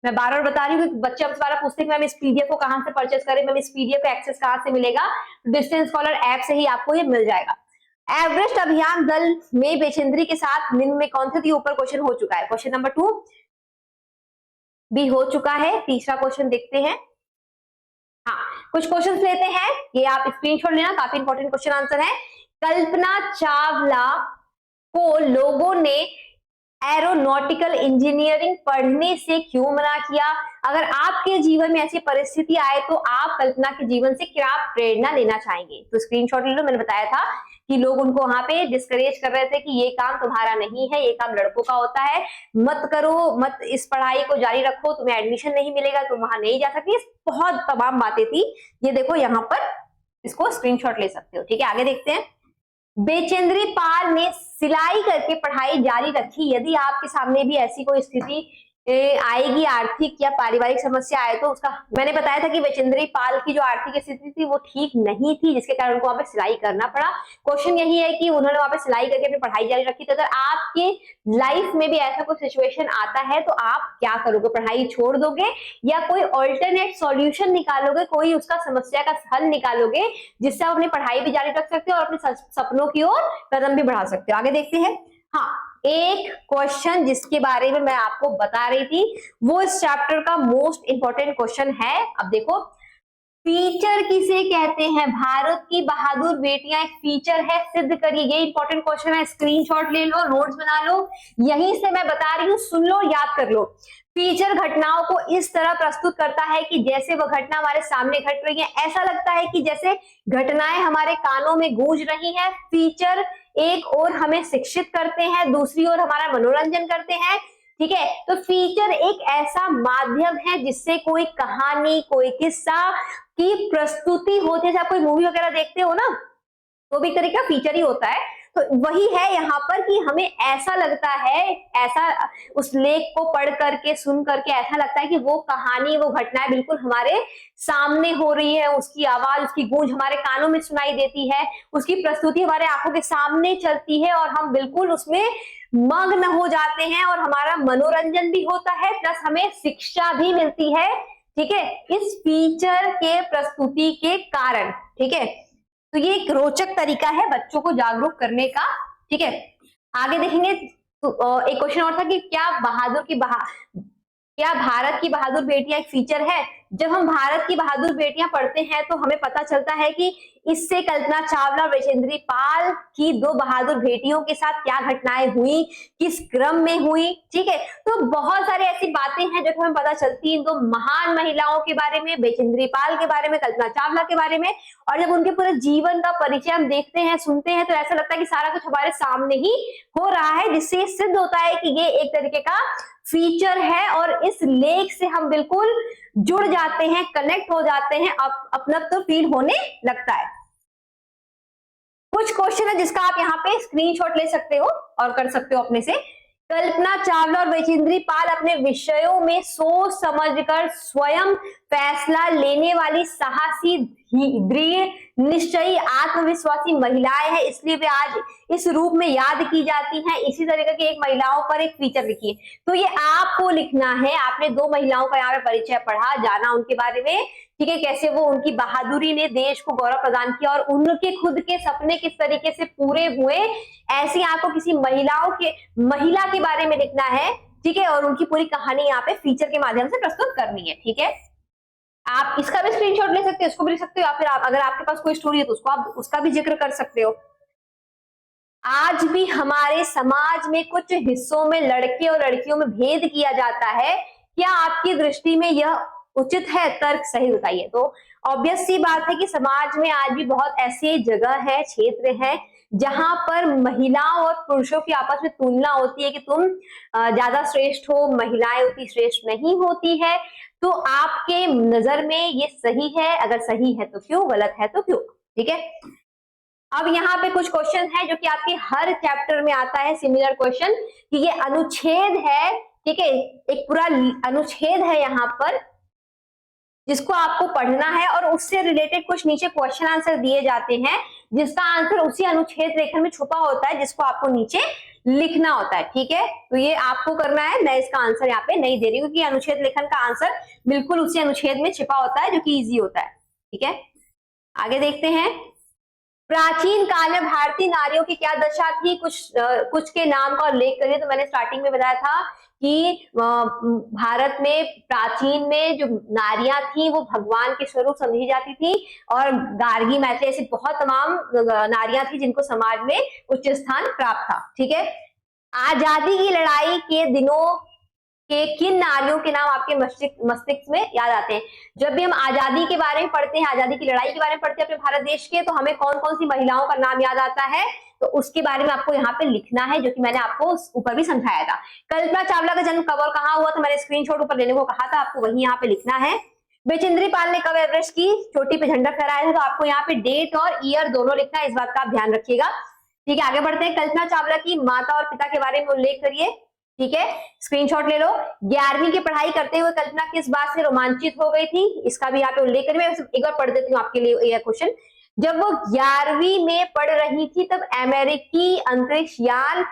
मैं बार बार बता रही हूँ, बच्चे अब बार पूछते हैं मैम इस पीडीएफ को कहाँ से परचेस करें, मैम इस पीडीएफ का एक्सेस कहाँ से मिलेगा? डिस्टेंस स्कॉलर ऐप से ही आपको ये मिल जाएगा। एवरेस्ट अभियान दल में बेचेंद्री के साथ निम्न में कौन थे? तो ऊपर क्वेश्चन हो चुका है, क्वेश्चन नंबर 2 भी हो चुका है। तीसरा क्वेश्चन देखते हैं। हाँ, कुछ क्वेश्चंस लेते हैं, ये आप स्क्रीनशॉट लेना, काफी इंपॉर्टेंट क्वेश्चन आंसर है। कल्पना चावला को लोगों ने एरोनॉटिकल इंजीनियरिंग पढ़ने से क्यों मना किया? अगर आपके जीवन में ऐसी परिस्थिति आए तो आप कल्पना के जीवन से क्या प्रेरणा लेना चाहेंगे? तो स्क्रीनशॉट ले लो। मैंने बताया था कि लोग उनको वहां पे डिस्करेज कर रहे थे कि ये काम तुम्हारा नहीं है, ये काम लड़कों का होता है, मत करो, मत इस पढ़ाई को जारी रखो, तुम्हें एडमिशन नहीं मिलेगा, तुम वहां नहीं जा सकती, बहुत तमाम बातें थी। ये देखो यहाँ पर, इसको स्क्रीनशॉट ले सकते हो। ठीक है, आगे देखते हैं। बेचेंद्री पाल ने सिलाई करके पढ़ाई जारी रखी। यदि आपके सामने भी ऐसी कोई स्थिति आएगी, आर्थिक या पारिवारिक समस्या आए, तो उसका मैंने बताया था कि बेचेंद्री पाल की जो आर्थिक स्थिति थी वो ठीक नहीं थी, जिसके कारण उनको वहां पे सिलाई करना पड़ा। क्वेश्चन यही है कि उन्होंने वहां पे सिलाई करके अपनी पढ़ाई जारी रखी। तो अगर आपके लाइफ में भी ऐसा कोई सिचुएशन आता है तो आप क्या करोगे? पढ़ाई छोड़ दोगे या कोई ऑल्टरनेट सॉल्यूशन निकालोगे, कोई उसका समस्या का हल निकालोगे जिससे आप अपनी पढ़ाई भी जारी रख सकते हो और अपने सपनों की ओर कदम भी बढ़ा सकते हो। आगे देखते हैं। हाँ, एक क्वेश्चन जिसके बारे में मैं आपको बता रही थी वो इस चैप्टर का मोस्ट इंपॉर्टेंट क्वेश्चन है। अब देखो, फीचर किसे कहते हैं? भारत की बहादुर बेटियां एक फीचर है, सिद्ध करिए। ये इंपॉर्टेंट क्वेश्चन है, स्क्रीनशॉट ले लो, नोट्स बना लो, यहीं से मैं बता रही हूँ, सुन लो, याद कर लो। फीचर घटनाओं को इस तरह प्रस्तुत करता है कि जैसे वह घटना हमारे सामने घट रही है, ऐसा लगता है कि जैसे घटनाएं हमारे कानों में गूंज रही हैं। फीचर एक ओर हमें शिक्षित करते हैं, दूसरी ओर हमारा मनोरंजन करते हैं, ठीक है। तो फीचर एक ऐसा माध्यम है जिससे कोई कहानी, कोई किस्सा की प्रस्तुति होती है। जब आप कोई मूवी वगैरह देखते हो ना, तो भी एक तरीका फीचर ही होता है। तो वही है यहाँ पर कि हमें ऐसा लगता है, ऐसा उस लेख को पढ़ करके, सुन करके ऐसा लगता है कि वो कहानी, वो घटनाएं बिल्कुल हमारे सामने हो रही है, उसकी आवाज, उसकी गूंज हमारे कानों में सुनाई देती है, उसकी प्रस्तुति हमारे आंखों के सामने चलती है और हम बिल्कुल उसमें मग्न हो जाते हैं और हमारा मनोरंजन भी होता है, प्लस हमें शिक्षा भी मिलती है, ठीक है, इस फीचर के प्रस्तुति के कारण, ठीक है। तो ये एक रोचक तरीका है बच्चों को जागरूक करने का, ठीक है। आगे देखेंगे तो एक क्वेश्चन और था कि क्या भारत की बहादुर बेटियां एक फीचर है? जब हम भारत की बहादुर बेटियां पढ़ते हैं तो हमें पता चलता है कि इससे कल्पना चावला, बचेंद्री पाल की दो बहादुर बेटियों के साथ क्या घटनाएं हुई, किस क्रम में हुई, ठीक है। तो बहुत सारी ऐसी बातें हैं जो हमें पता चलती हैं इन दो महान महिलाओं के बारे में, बचेंद्री पाल के बारे में, कल्पना चावला के बारे में। और जब उनके पूरे जीवन का परिचय हम देखते हैं, सुनते हैं, तो ऐसा लगता है कि सारा कुछ हमारे सामने ही हो रहा है, जिससे सिद्ध होता है कि ये एक तरीके का फीचर है और इस लेख से हम बिल्कुल जुड़ जाते हैं, कनेक्ट हो जाते हैं, अपनत्व फील होने लगता है। कुछ क्वेश्चन है जिसका आप यहाँ पे स्क्रीनशॉट ले सकते हो और कर सकते हो अपने से। कल्पना चावला और बचेंद्री पाल अपने विषयों में सोच समझकर स्वयं फैसला लेने वाली साहसी, दृढ़ निश्चयी, आत्मविश्वासी महिलाएं हैं, इसलिए वे आज इस रूप में याद की जाती हैं। इसी तरीके की एक महिलाओं पर एक फीचर लिखिए। तो ये आपको लिखना है। आपने दो महिलाओं का यहाँ पे परिचय पढ़ा, जाना उनके बारे में, ठीक है, कैसे वो उनकी बहादुरी ने देश को गौरव प्रदान किया और उनके खुद के सपने किस तरीके से पूरे हुए, ऐसी आपको किसी महिला के बारे में लिखना है, ठीक है, और उनकी पूरी कहानी यहाँ पे फीचर के माध्यम से प्रस्तुत करनी है, ठीक है। आप इसका भी स्क्रीनशॉट ले सकते हो, इसको भी लिख सकते हो, या फिर अगर आपके पास कोई स्टोरी है तो उसको आप उसका भी जिक्र कर सकते हो। आज भी हमारे समाज में कुछ हिस्सों में लड़के और लड़कियों में भेद किया जाता है, क्या आपकी दृष्टि में यह उचित है? तर्क सही बताइए। तो ऑब्वियस सी बात है कि समाज में आज भी बहुत ऐसी जगह है, क्षेत्र है, जहां पर महिलाओं और पुरुषों की आपस में तुलना होती है कि तुम ज्यादा श्रेष्ठ हो, महिलाएं उतनी श्रेष्ठ नहीं होती है। तो आपके नजर में ये सही है? अगर सही है तो क्यों, गलत है तो क्यों, ठीक है। अब यहाँ पे कुछ क्वेश्चन है जो कि आपके हर चैप्टर में आता है, सिमिलर क्वेश्चन, कि ये अनुच्छेद है, ठीक है, एक पूरा अनुच्छेद है यहाँ पर जिसको आपको पढ़ना है और उससे रिलेटेड कुछ नीचे क्वेश्चन आंसर दिए जाते हैं, जिसका आंसर उसी अनुच्छेद रेखन में छुपा होता है, जिसको आपको नीचे लिखना होता है, ठीक है। तो ये आपको करना है, मैं इसका आंसर यहाँ पे नहीं दे रही हूँ क्योंकि अनुच्छेद लेखन का आंसर बिल्कुल उसी अनुच्छेद में छिपा होता है जो कि इजी होता है, ठीक है। आगे देखते हैं, प्राचीन काल में भारतीय नारियों की क्या दशा थी? कुछ के नाम का उल्लेख करिए। तो मैंने स्टार्टिंग में बताया था कि भारत में प्राचीन में जो नारियां थी वो भगवान के स्वरूप समझी जाती थी और गार्गी, मैथिली, ऐसी बहुत तमाम नारियां थी जिनको समाज में उच्च स्थान प्राप्त था, ठीक है। आजादी की लड़ाई के दिनों के किन नारियों के नाम आपके मस्तिष्क में याद आते हैं? जब भी हम आजादी के बारे में पढ़ते हैं, आजादी की लड़ाई के बारे में पढ़ते हैं अपने भारत देश के, तो हमें कौन कौन सी महिलाओं का नाम याद आता है? तो उसके बारे में आपको यहाँ पे लिखना है, जो कि मैंने आपको ऊपर भी समझाया था। कल्पना चावला का जन्म कब और कहाँ हुआ? तो मैंने स्क्रीनशॉट ऊपर लेने को कहा था, आपको वही यहाँ पे लिखना है। बचेंद्री पाल ने कब एवरेस्ट की चोटी पे झंडा फहराया था? तो आपको यहाँ पे डेट और ईयर दोनों लिखना है, इस बात का आप ध्यान रखिएगा, ठीक है। आगे बढ़ते हैं, कल्पना चावला की माता और पिता के बारे में उल्लेख करिए, ठीक है, स्क्रीनशॉट ले लो। 11वीं की पढ़ाई करते हुए कल्पना किस बात से रोमांचित हो गई थी? इसका भी यहाँ पे उल्लेख करिए। एक बार पढ़ देती हूँ आपके लिए यह क्वेश्चन। जब वो 11वीं में पढ़ रही थी तब अमेरिकी अंतरिक्ष यान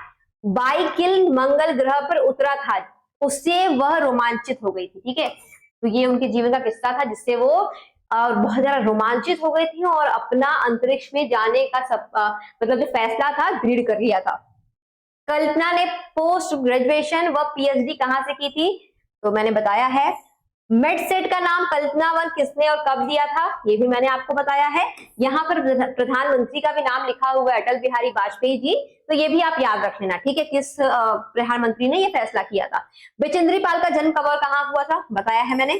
बाइकिल मंगल ग्रह पर उतरा था, उससे वह रोमांचित हो गई थी, ठीक है। तो ये उनके जीवन का किस्सा था जिससे वो बहुत ज्यादा रोमांचित हो गई थी और अपना अंतरिक्ष में जाने का मतलब जो फैसला था दृढ़ कर लिया था। कल्पना ने पोस्ट ग्रेजुएशन व पीएचडी कहां से की थी? तो मैंने बताया है, मेडसेट का नाम कल्पना वन किसने और कब दिया था, ये भी मैंने आपको बताया है। यहाँ पर प्रधानमंत्री का भी नाम लिखा हुआ है, अटल बिहारी वाजपेयी जी, तो ये भी आप याद रख लेना, ठीक है, किस प्रधानमंत्री ने ये फैसला किया था। बचेंद्री पाल का जन्म कब और कहाँ हुआ था, बताया है मैंने।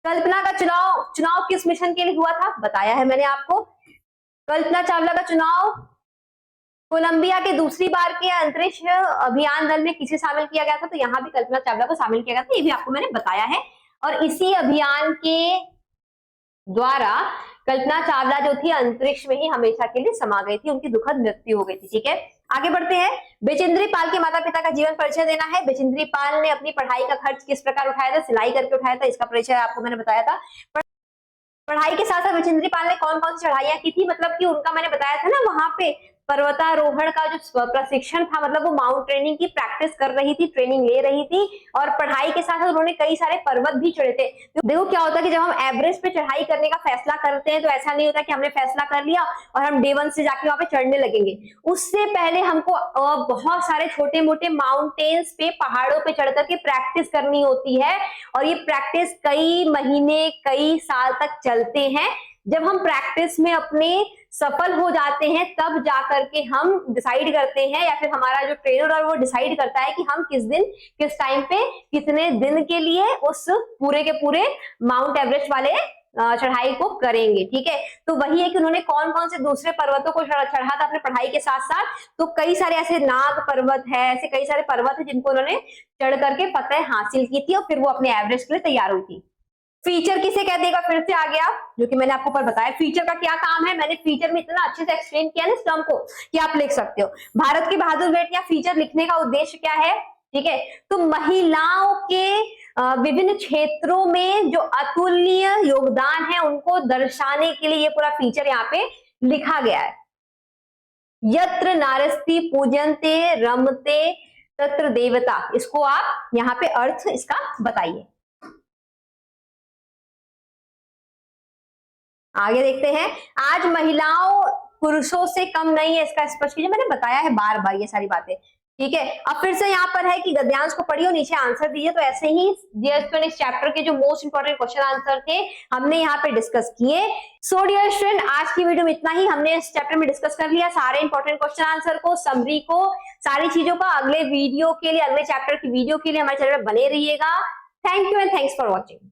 कल्पना का चुनाव किस मिशन के लिए हुआ था, बताया है मैंने आपको। कल्पना चावला का चुनाव कोलंबिया के दूसरी बार के अंतरिक्ष अभियान दल में किसे शामिल किया गया था, तो यहाँ भी कल्पना चावला को शामिल किया गया था, ये भी आपको मैंने बताया है। और इसी अभियान के द्वारा कल्पना चावला जो थी अंतरिक्ष में ही हमेशा के लिए समा गई थी, उनकी दुखद मृत्यु हो गई थी, ठीक है। आगे बढ़ते हैं। बचेंद्री पाल के माता पिता का जीवन परिचय देना है। बचेंद्री पाल ने अपनी पढ़ाई का खर्च किस प्रकार उठाया था, सिलाई करके उठाया था, इसका परिचय आपको मैंने बताया था। पढ़ाई के साथ साथ बचेंद्री पाल ने कौन कौन सी चढ़ाइयां की थी, मतलब कि उनका मैंने बताया था ना, वहां पे पर्वतारोहण का जो प्रशिक्षण था, मतलब वो माउंटेनियरिंग की प्रैक्टिस कर रही थी, ट्रेनिंग ले रही थी, और पढ़ाई के साथ साथ उन्होंने कई सारे पर्वत भी चढ़े थे। तो देखो क्या होता है कि जब हम एवरेस्ट पे चढ़ाई करने का फैसला करते हैं तो ऐसा नहीं होता कि हमने फैसला कर लिया और हम डे 1 से जाके वहां पे चढ़ने लगेंगे। उससे पहले हमको बहुत सारे छोटे मोटे माउंटेन्स पे, पहाड़ों पे चढ़ करके प्रैक्टिस करनी होती है, और ये प्रैक्टिस कई महीने कई साल तक चलते हैं। जब हम प्रैक्टिस में अपने सफल हो जाते हैं तब जाकर के हम डिसाइड करते हैं, या फिर हमारा जो ट्रेनर है वो डिसाइड करता है कि हम किस दिन किस टाइम पे कितने दिन के लिए उस पूरे के पूरे माउंट एवरेस्ट वाले चढ़ाई को करेंगे, ठीक है। तो वही है कि उन्होंने कौन कौन से दूसरे पर्वतों को चढ़ा था अपने पढ़ाई के साथ साथ, तो कई सारे ऐसे नाग पर्वत है, ऐसे कई सारे पर्वत है जिनको उन्होंने चढ़ करके फतह हासिल की थी और फिर वो अपने एवरेस्ट के लिए तैयार हुई थी। फीचर किसे कहते हैं, फिर से आ गया, जो कि मैंने आपको पर बताया। फीचर का क्या काम है, मैंने फीचर में इतना अच्छे से एक्सप्लेन किया ना इस टर्म को कि आप लिख सकते हो। भारत की बहादुर बेटियां फीचर लिखने का उद्देश्य क्या है, ठीक है, तो महिलाओं के विभिन्न क्षेत्रों में जो अतुलनीय योगदान है उनको दर्शाने के लिए ये पूरा फीचर यहाँ पे लिखा गया है। यत्र नारस्ति पूजन्ते रमते तत्र देवता, इसको आप यहाँ पे अर्थ इसका बताइए। आगे देखते हैं। आज महिलाओं पुरुषों से कम नहीं है, इसका स्पष्ट कीजिए, मैंने बताया है बार बार ये सारी बातें, ठीक है। अब फिर से यहाँ पर है कि गद्यांश को पढ़िए और नीचे आंसर दीजिए। तो ऐसे ही इस चैप्टर के जो मोस्ट इंपोर्टेंट क्वेश्चन आंसर थे हमने यहाँ पे डिस्कस किए। सो डियर स्टूडेंट, आज की वीडियो में इतना ही, हमने इस चैप्टर में डिस्कस कर लिया सारे इंपॉर्टेंट क्वेश्चन आंसर को, समरी को, सारी चीजों का। अगले वीडियो के लिए, अगले चैप्टर की वीडियो के लिए हमारे चैनल पर बने रहिएगा। Thank you and thanks for watching.